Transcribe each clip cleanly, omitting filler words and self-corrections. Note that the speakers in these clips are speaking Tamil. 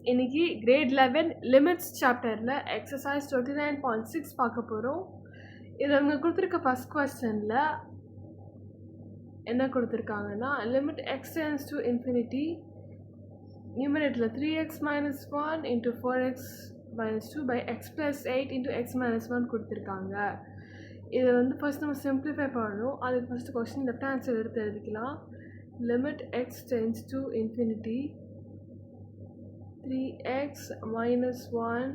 இன்னைக்கு கிரேட் 11 லிமிட்ஸ் சாப்டரில் எக்ஸசைஸ் 29.6 பார்க்க போகிறோம். இதில் அவங்க கொடுத்துருக்க ஃபஸ்ட் கொஸ்டினில் என்ன கொடுத்துருக்காங்கன்னா, limit x tends to infinity நியூமரேட்டரில் 3x minus 1 into 4x minus 2 by x plus 8 into x minus 1 கொடுத்துருக்காங்க. இதை வந்து ஃபர்ஸ்ட் நம்ம சிம்பிளிஃபை பண்ணணும். அதுக்கு first question left hand side எடுத்து எழுதிக்கலாம். Limit x tends to infinity 3x minus 1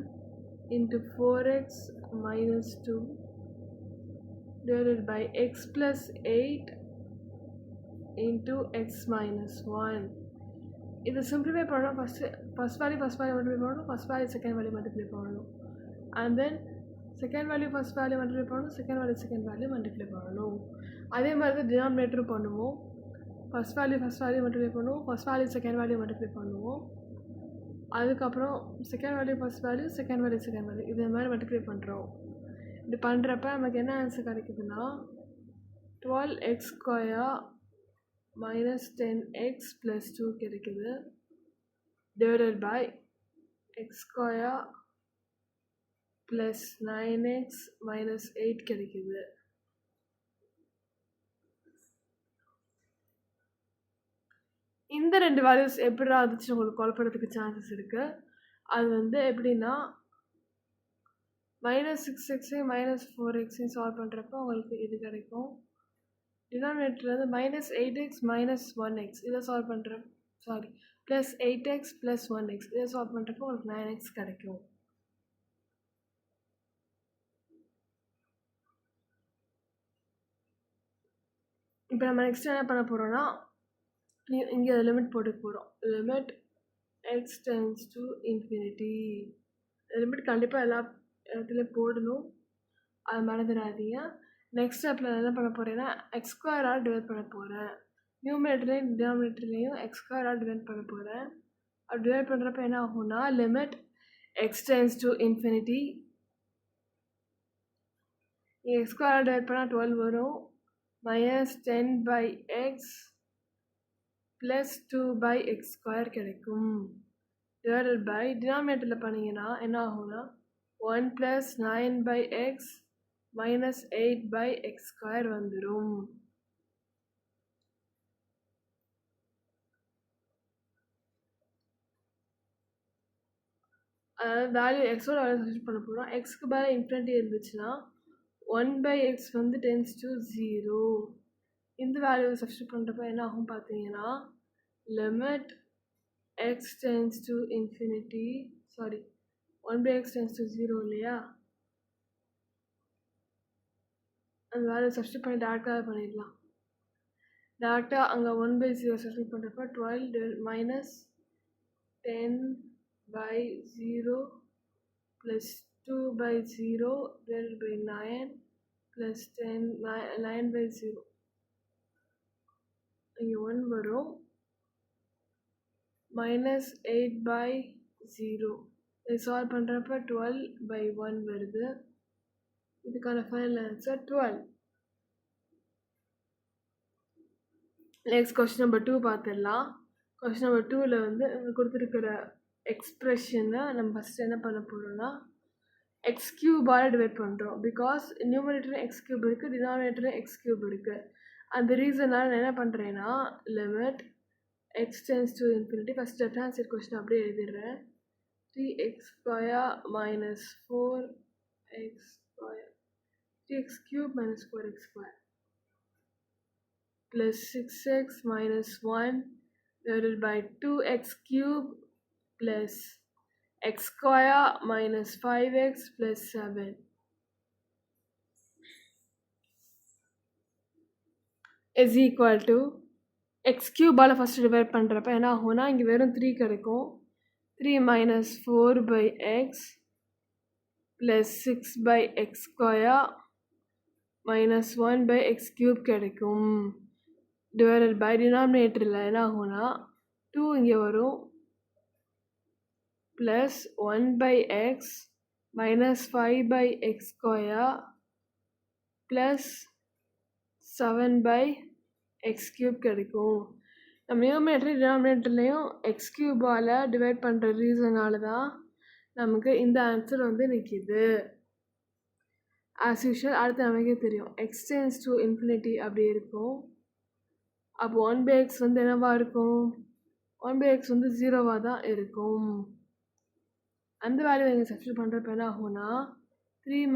into 4x minus 2 divided by x plus 8 into x minus 1. இது சிம்பிளிஃபை பண்ணணும். ஃபஸ்ட் வேல்யூ மல்டிப்ளை பண்ணணும், first value second value multiply பண்ணணும், and then second value first value multiply பண்ணணும், செகண்ட் வேல்யூ மல்டிப்ளை பண்ணணும். அதே மாதிரி தான் டினாமினேட்டரும் பண்ணுவோம். ஃபஸ்ட் வேல்யூ மல்டிப்ளை பண்ணுவோம், first value second value multiply பண்ணுவோம், அதுக்கப்புறம் second value first value second value இதே மாதிரி மல்டிப்ளை பண்ணுறோம். இப்படி பண்ணுறப்ப நமக்கு என்ன ஆன்சர் கிடைக்குதுன்னா 12x square minus 10x plus 2 கிடைக்குது divided by x square plus 9x minus 8 கிடைக்குது. இந்த ரெண்டு வேல்யூஸ் எப்படி இருந்துச்சு உங்களுக்கு குழப்பறதுக்கு சான்சஸ் இருக்குது. அது வந்து எப்படின்னா -6x -4x சால்வ் பண்ணுறப்போ உங்களுக்கு இது கிடைக்கும். டினாமினேட்டர் வந்து -8x -1x இதை சால்வ் பண்ணுற +8x +1x இதை சால்வ் பண்ணுறப்போ உங்களுக்கு 9x கிடைக்கும். இப்போ நம்ம நெக்ஸ்ட் என்ன பண்ண போகிறோம்னா, இங்கே லிமிட் போட்டு போகிறோம். Limit x tends to infinity. Limit கண்டிப்பாக எல்லா இடத்துலையும் போடணும், அது மறந்துடாதீங்க. நெக்ஸ்ட் ஸ்டெப்பில் என்ன பண்ண போகிறேன்னா எக்ஸ் ஸ்கொயரால் டிவைட் பண்ண போகிறேன். நியூமரேட்டர்லையும் டினாமினேட்டர்லையும் எக்ஸ் ஸ்கொயரால் டிவைட் பண்ண போகிறேன். அது டிவைட் பண்ணுறப்ப என்ன ஆகும்னா limit x tends to infinity. X ஸ்கொயரால் டிவைட் பண்ணால் 12 வரும். -10/x + 2/x² கிடைக்கும். டிவைடட் பை டினாமினேட்டரில் பண்ணிங்கன்னா என்ன ஆகும்னா 1 + 9/x - 8/x² வந்துடும். அதாவது வேல்யூ எக்ஸோட வேல்யூ சப்ஸ்டிட்யூட் பண்ண போகிறோம். எக்ஸ்க்கு மேலே இன்ஃபினிட்டி இருந்துச்சுன்னா 1/x வந்து டென்ஸ் டு 0. இந்த வேல்யூ சப்ஸ்டிட்யூட் பண்ணுறப்ப என்ன ஆகும் பார்த்தீங்கன்னா limit x tends to infinity 1/x tends to 0 இல்லையா, அந்த வேல்யூ சப்ஸ்டிட்யூட் பண்ணி டேரெக்டாக பண்ணிடலாம். டேரெக்டாக அங்கே 1/0 சப்ஸ்டிட்யூட் பண்ணுறப்ப 12 -10/0 + 2/0 divided by 9 + 10 9/0 இங்கே 1 வரும். -8/0 இதை சால்வ் பண்ணுறப்ப 12/1 வருது. இதுக்கான final answer 12. Next question number 2 பார்த்துடலாம். கொஸ்டின் நம்பர் 2ல் வந்து கொடுத்துருக்கிற எக்ஸ்ப்ரெஷனை நம்ம ஃபஸ்ட்டு என்ன பண்ண போகிறோம்னா எக்ஸ் கியூபால் டிவைட் பண்ணுறோம். பிகாஸ் நியூமரேட்டரும் எக்ஸ் கியூப் இருக்குது, டினாமினேட்டரும் எக்ஸ் கியூப் இருக்குது. அந்த ரீசனால் நான் என்ன பண்ணுறேன்னா limit x tends to infinity first left hand side question அப்படியே எழுதிடுறேன். 3x² - 4x² plus 6x minus 1 divided by 2x³ plus x² minus 5x plus 7 is equal to x³ first divide பண்ணுறப்ப என்ன ஆகும்னா இங்கே வெறும் 3 கிடைக்கும். 3 minus 4/x plus 6/x² minus 1/x³ கிடைக்கும். டிவைடட் பை டினாமினேட்டரில் என்ன ஆகும்னா 2 இங்கே வரும் plus 1/x minus 5/x² plus 7/x³ கிடைக்கும். நம்ம நியூமரேட்டர் டினாமினேட்டர்லேயும் எக்ஸ் கியூபால் டிவைட் பண்ணுற ரீசனால தான் நமக்கு இந்த ஆன்சர் வந்து நிற்கிது. ஆஸ் யூஷுவல் அடுத்து நமக்கே தெரியும் எக்ஸ் டென்ஸ் டு இன்ஃபினிட்டி அப்படி இருக்கும். அப்போ 1/x வந்து என்னவாக இருக்கும்? 1/x வந்து 0வாக தான் இருக்கும். அந்த வேல்யூ நீங்கள் சப்ஸ்டியூட் பண்ணுறப்ப என்ன ஆகும்னா 3 -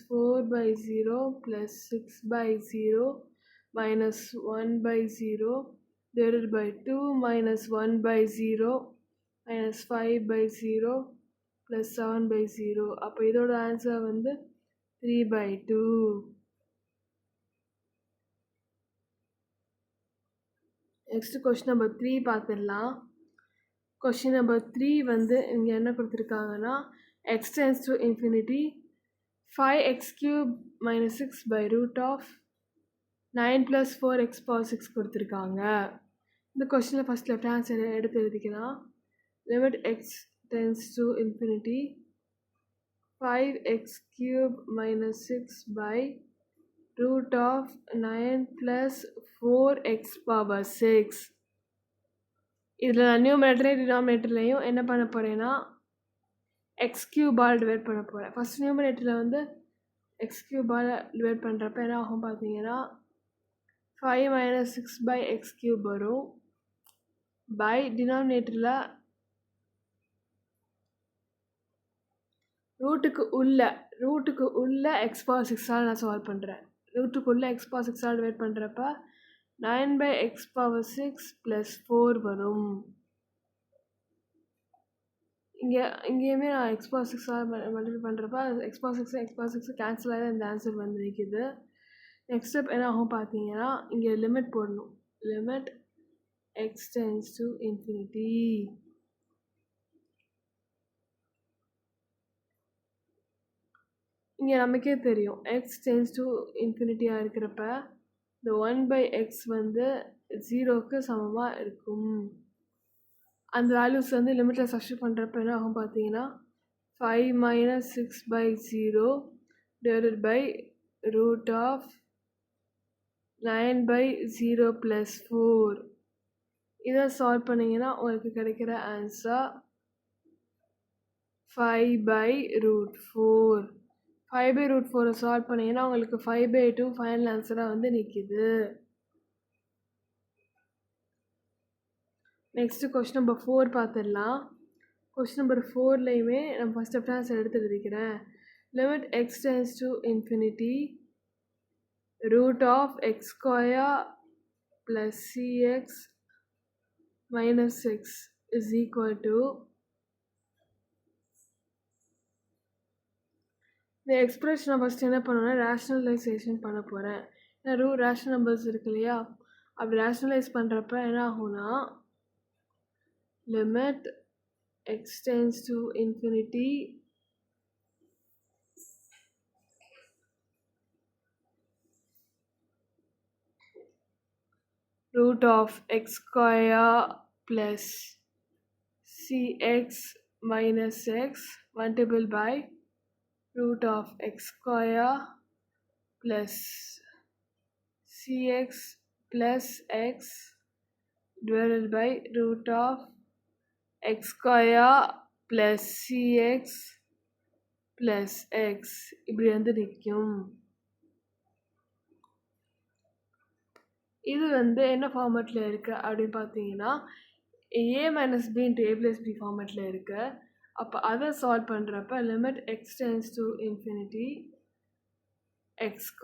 4/0 + 6/0 - 1/0 divided by 2 - 1/0 - 5/0 + 7/0. அப்போ இதோட ஆன்சர் வந்து 3/2. நெக்ஸ்ட் கொஸ்டின் நம்பர் 3 பார்த்துடலாம். கொஸ்டின் நம்பர் 3 வந்து இங்கே என்ன கொடுத்துருக்காங்கன்னா x tends to infinity 5x³ - 6/√9 + 4x power 6 கொடுத்துருக்காங்க. இந்த கொஸ்டினில் ஃபஸ்ட் லெஃப்ட் ஹேண்ட் சைடு எடுத்து எழுதிக்கலாம். Limit x tends to infinity 5x³ - 6/√9 + 4x power 6. இதில் நான் நியூமரேட்டர் டினாமினேட்டர்லையும் என்ன பண்ண போகிறேன்னா x³ டிவைட் பண்ண போகிறேன். ஃபஸ்ட் நியூமரேட்டரில் வந்து x³ டிவைட் பண்ணுறப்ப என்ன ஆகும் பார்த்தீங்கன்னா 5 - 6/x³ வரும். பை டினாமினேட்டரில் ரூட்டுக்கு உள்ள x power 6ஆல் நான் சால்வ் பண்ணுறேன். ரூட்டுக்கு உள்ள x power 6ஆல் டிவைட் பண்ணுறப்ப 9/x power 6 + 4 வரும். இங்கேயுமே நான் x power 6ஆல் மல்டிப்ளை பண்ணுறப்ப x power 6 கேன்சல் ஆகி இந்த ஆன்சர் வந்து நிற்கிது. நெக்ஸ்ட் ஸ்டெப் என்ன ஆகும் பார்த்தீங்கன்னா இங்கே லிமிட் போடணும். Limit x tends to infinity. இங்கே நமக்கே தெரியும் x tends to infinity-ஆக இருக்கிறப்ப இந்த 1/x வந்து 0க்கு சமமாக இருக்கும். அந்த வேல்யூஸ் வந்து லிமிட்டில் சப்ஸ்டியூட் பண்ணுறப்ப என்ன ஆகும் பார்த்தீங்கன்னா 5 - 6/0 divided by √9/0 + 4. இதை சால்வ் பண்ணிங்கன்னா உங்களுக்கு கிடைக்கிற ஆன்சர் 5/√4. 5/√4 சால்வ் பண்ணிங்கன்னா உங்களுக்கு 5/2 ஃபைனல் ஆன்சராக வந்து நிற்கிது. நெக்ஸ்ட்டு கொஸ்டின் நம்பர் 4 பார்த்துடலாம். கொஸ்டின் நம்பர் 4லையுமே நான் ஃபஸ்ட் லெஃப்ட் ஹேண்ட் சைடு எடுத்து எழுதிக்கிறேன். Limit x tends to infinity √(x² + cx - x) is equal to இந்த எக்ஸ்பிரஷனை ஃபஸ்ட் என்ன பண்ணுவேன்னா ரேஷ்னலைசேஷன் பண்ண போகிறேன். ஏன்னா ரேஷ்னல் நம்பர்ஸ் இருக்கு இல்லையா, அப்படி ரேஷ்னலைஸ் பண்ணுறப்ப என்ன ஆகும்னா limit x tends to infinity √(x² + cx - x) multiplied by √(x² + cx + x divided by √(x² + cx + x இப்படி வந்து நிற்கும். இது வந்து என்ன ஃபார்மேட்டில் இருக்குது அப்படின்னு பார்த்தீங்கன்னா a - b × a + b ஃபார்மேட்டில் இருக்குது. அப்போ அதை சால்வ் பண்ணுறப்ப limit x tends to infinity x²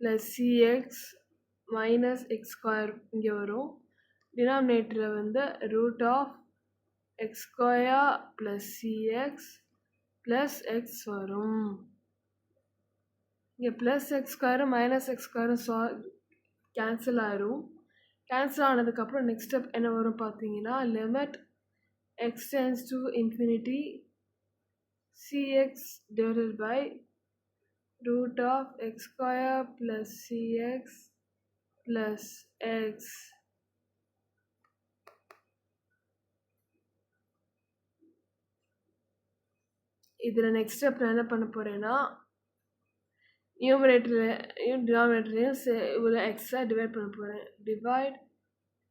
+ cx - x² இங்கே வரும். டினாமினேட்டரில் வந்து √(x² + cx + x வரும். இங்கே +x² - x² கேன்சல் ஆயிரும். கேன்சல் ஆனதுக்கப்புறம் நெக்ஸ்ட் ஸ்டெப் என்ன வரும் பார்த்தீங்கன்னா limit x tends to infinity cx divided by √(x² + cx + x. இதில் நெக்ஸ்ட் ஸ்டெப் நான் என்ன பண்ண போகிறேன்னா நியூமரேட்டர்லையும் டினாமினேட்டர்லையும் இவ்வளோ எக்ஸாக டிவைட் பண்ண போகிறேன். Divide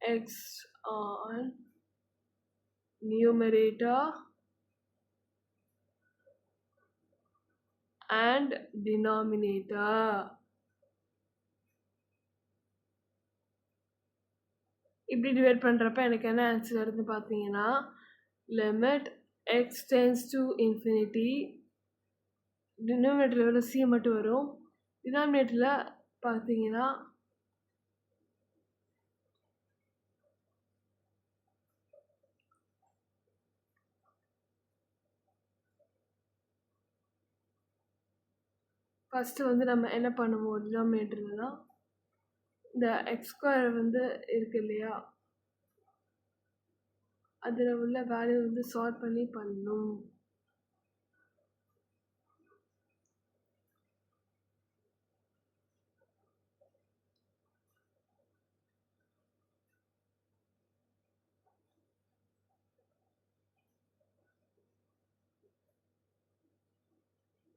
X on numerator and denominator. இப்படி டிவைட் பண்ணுறப்ப எனக்கு என்ன ஆன்சர் வருதுன்னு பார்த்தீங்கன்னா, limit x tends to infinity, டினாமினேட்டரில் சி மட்டும் வரும். டினாமினேட்டரில் பார்த்தீங்கன்னா ஃபஸ்ட்டு வந்து நம்ம என்ன பண்ணுவோம், டினாமினேட்டர்லாம் இந்த எக்ஸ் ஸ்கொயர் வந்து இருக்கு இல்லையா, அதில் உள்ள வேல்யூ வந்து சால்வ் பண்ணி பண்ணணும்.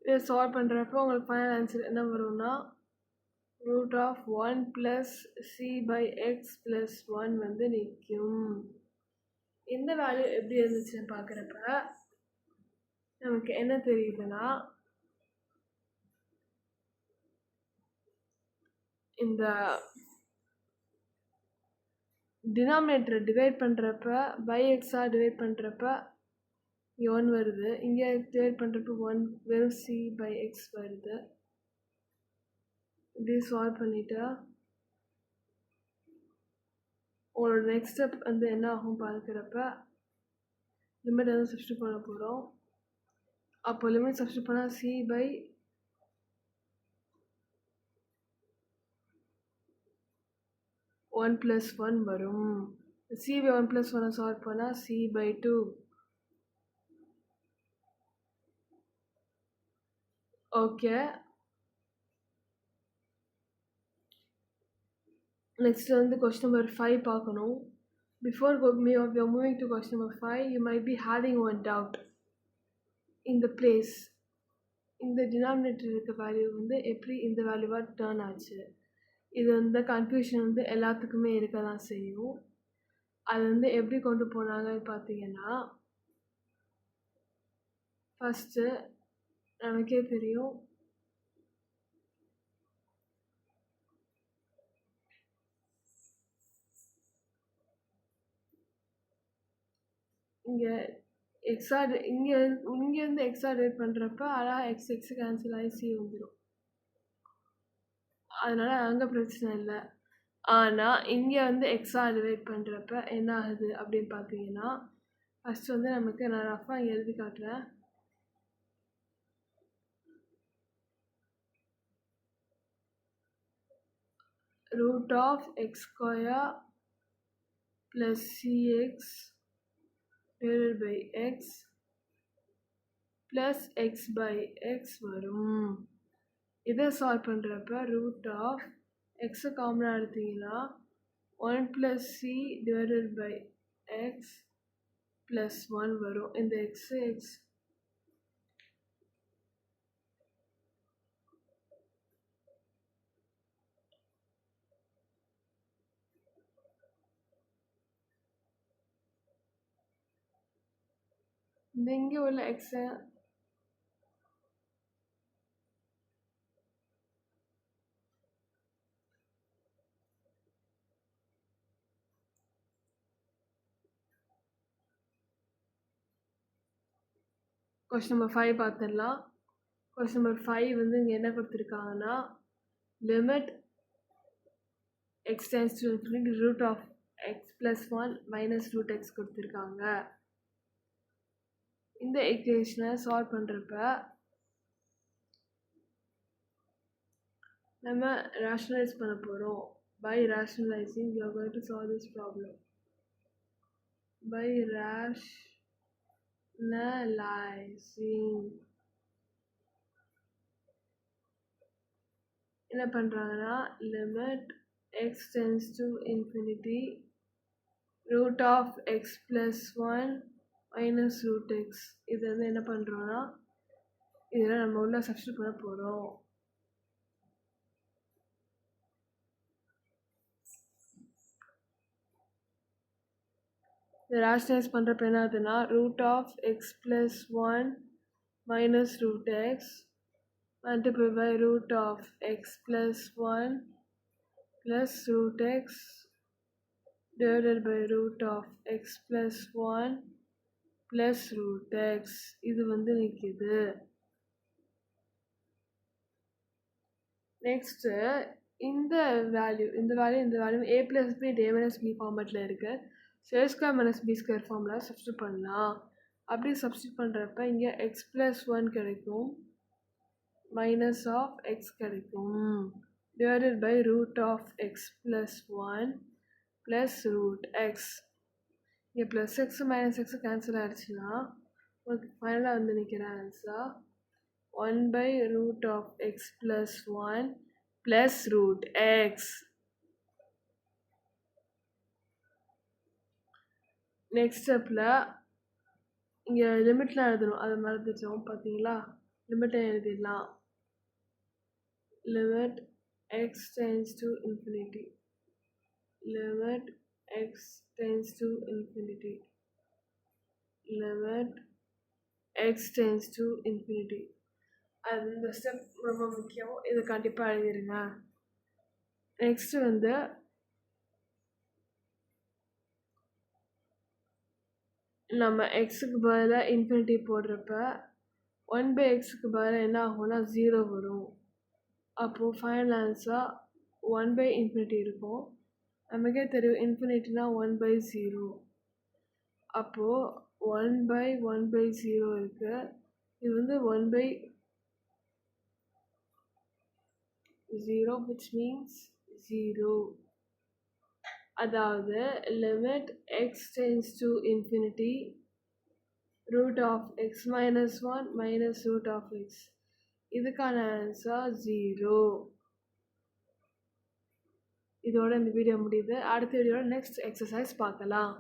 இதை சால்வ் பண்ணுறப்போ உங்களுக்கு ஃபைனல் ஆன்சர் என்ன வரும்னா, ரூட் ஆஃப் 1 + c/x + 1 வந்து நிற்கும். இந்த வேல்யூ எப்படி இருந்துச்சுன்னு பார்க்குறப்ப நமக்கு என்ன தெரியுதுன்னா, இந்த டினாமினேட்டரை டிவைட் பண்ணுறப்ப பை எக்ஸாக டிவைட் பண்ணுறப்ப 1 வருது, இங்கே டிவைட் பண்ணுறப்ப 1 வெறும் c/x வருது. இப்படி சால்வ் பண்ணிவிட்டு உங்களோட நெக்ஸ்ட் ஸ்டெப் வந்து என்ன ஆகும் பார்க்குறப்ப லிமிட் வந்து சப்ஸ்டியூட் பண்ண போகிறோம். அப்போ லிமிட் சப்ஸ்டியூட் பண்ணால் c/1 + 1 வரும். c/1 + 1 சால்வ் பண்ணால் c/2. ஓகே, நெக்ஸ்ட் வந்து கொஸ்டின் நம்பர் 5 பார்க்கணும். Before moving to question number 5, you might be having one doubt in the place. இந்த டினாமினேட்டர் இருக்க வேல்யூ வந்து எப்படி இந்த வேல்யூவாக டேர்ன் ஆச்சு, இது வந்து கன்ஃபியூஷன் வந்து எல்லாத்துக்குமே இருக்க தான் செய்யும். அது வந்து எப்படி கொண்டு போனாங்கன்னு பார்த்தீங்கன்னா, ஃபஸ்ட்டு நமக்கே தெரியும், இங்கே இங்கேருந்து எக்ஸா டிவைட் பண்ணுறப்ப அழகாக எக்ஸ் கேன்சல் ஆகி சி வந்துடும். அதனால் அங்கே பிரச்சனை இல்லை. ஆனால் இங்கே வந்து எக்ஸா டிவைட் பண்ணுறப்ப என்ன ஆகுது அப்படின்னு பார்த்தீங்கன்னா, ஃபஸ்ட்டு வந்து நமக்கு நான் ரஃபாக இங்கே எழுதி காட்டுறேன். Root of x square plus cx divided by x plus x/x வரும். இதை சால்வ் பண்ணுறப்ப ரூட் ஆஃப் எக்ஸை காமனாக எடுத்தீங்கன்னா 1 + c divided by x + 1 வரும். இந்த x இந்த இங்கே உள்ள எக்ஸை கொஸ்டின் நம்பர் 5 பார்த்துடலாம். கொஸ்டின் நம்பர் 5 வந்து இங்கே என்ன கொடுத்துருக்காங்கன்னா, limit x tends to infinity root of x + 1 minus root x கொடுத்துருக்காங்க. இந்த ஈக்குவேஷனை சால்வ் பண்ணுறப்ப நம்ம ரேஷனலைஸ் பண்ண போகிறோம். By rationalizing we are going to solve this problem. By rationalizing என்ன பண்ணுறாங்கன்னா, limit x tends to infinity root of x + 1 minus root x, இது வந்து என்ன பண்ணுறோன்னா, இதில் நம்ம உள்ள சப்ஸ்டியூட் பண்ண போகிறோம். இதை ரேஷனலைஸ் பண்ணுறப்ப என்ன ஆகுதுன்னா √(x + 1 - √x) multiplied by √(x + 1 + √x) divided by √(x + 1 + √x). இது வந்து நிற்கிது. நெக்ஸ்ட்டு இந்த value a + b d - b ஃபார்மேட்டில் இருக்குது. So a² - b² formula substitute பண்ணலாம். அப்படி சப்ஸ்டியூட் பண்ணுறப்ப இங்கே x + 1 கிடைக்கும், -(x) கிடைக்கும், divided by √(x + 1 + √x). இங்கே +x -x கேன்சல் ஆகிடுச்சுன்னா உங்களுக்கு ஃபைனலாக வந்து நிற்கிற ஆன்சர் 1/√(x + 1 + √x). நெக்ஸ்ட் ஸ்டெப்பில் இங்கே லிமிட்லாம் எழுதணும், அதை மறந்துட்டோம் பார்த்தீங்களா. லிமிட்டை எழுதிடலாம். Limit x → ∞, limit x → ∞, limit x → ∞. அது இந்த ஸ்டெப் ரொம்ப முக்கியம், இதை கண்டிப்பாக எழுதிடுங்க. நெக்ஸ்ட்டு வந்து நம்ம எக்ஸுக்கு பதிலாக இன்ஃபினிட்டி போடுறப்ப 1/xக்கு பதிலாக என்ன ஆகும்னா 0 வரும். அப்போது ஃபைனல் ஆன்சர் 1/∞ இருக்கும். நமக்கே தெரியும் இன்ஃபினிட்டினா 1/0. அப்போது 1/1/0 இருக்குது. இது வந்து 1/0 which means 0. அதாவது லிமிட் x → ∞, √(x - 1 - √x). இதுக்கான ஆன்சர் 0. இதோட இந்த வீடியோ முடியுது. அடுத்த வீடியோவில் நெக்ஸ்ட் எக்ஸசைஸ் பார்க்கலாம்.